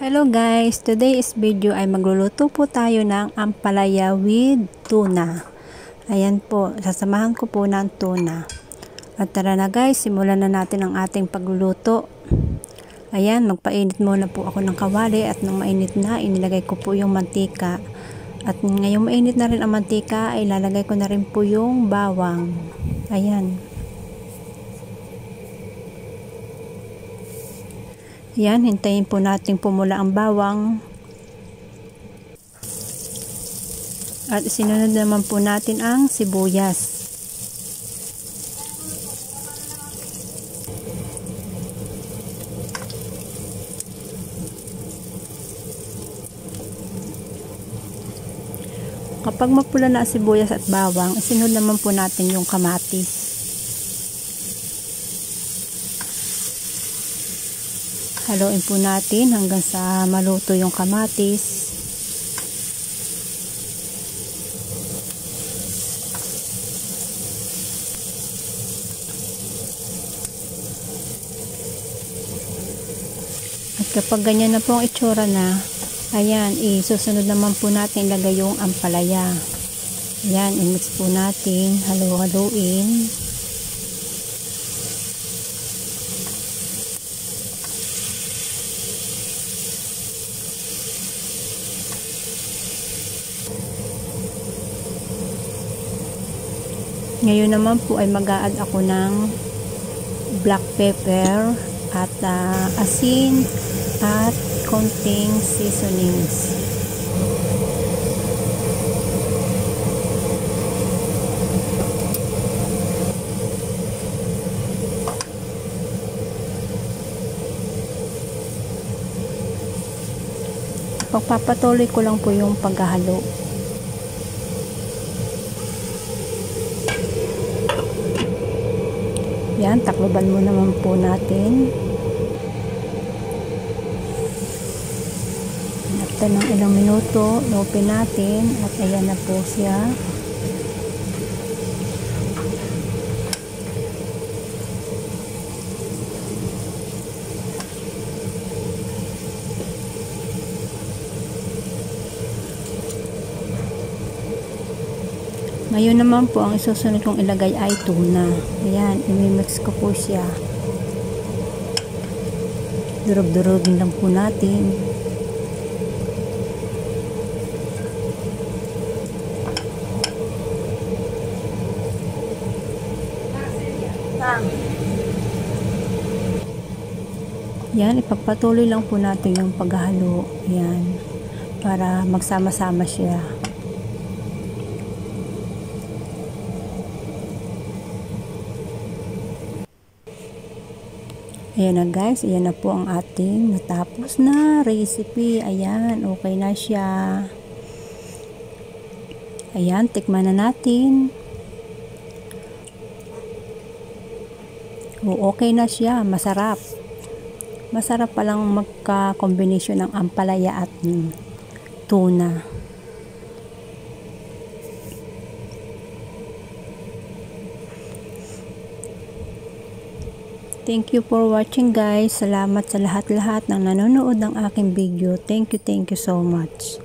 Hello guys, today's video ay magluluto po tayo ng ampalaya with tuna. Ayan po, sasamahan ko po ng tuna. At tara na guys, simulan na natin ang ating pagluluto. Ayan, magpainit muna po ako ng kawali at nang mainit na, inilagay ko po yung mantika. At ngayong mainit na rin ang mantika, ay lalagay ko na rin po yung bawang. Ayan. Yan, hintayin po natin pumula ang bawang. At sinunod naman po natin ang sibuyas. Kapag mapula na ang sibuyas at bawang, isunod naman po natin yung kamatis. Haluin po natin hanggang sa maluto yung kamatis. At kapag ganyan na po ang itsura na, ayan, isusunod naman po natin ilagay yung ampalaya. Ayan, i-mix po natin, halu-haluin. Ngayon naman po ay mag-a-add ako ng black pepper at asin at konting seasonings. Pagpapatuloy ko lang po yung paghahalo. Yan, takloban mo naman po natin. After ng ilang minuto, open natin at ayan na po siya. Ngayon naman po, ang isusunod kong ilagay ay tuna. Ayan, imimix ko po siya. Durog-durogin lang po natin. Yan, ipagpatuloy lang po natin yung paghahalo. Yan, para magsama-sama siya. Ayan na guys, ayan na po ang ating natapos na recipe. Ayan, okay na siya. Ayan, tikman na natin. Okay na siya, masarap. Masarap palang magka-combination ng ampalaya at tuna. Thank you for watching guys. Salamat sa lahat-lahat ng nanonood ng aking video. Thank you so much.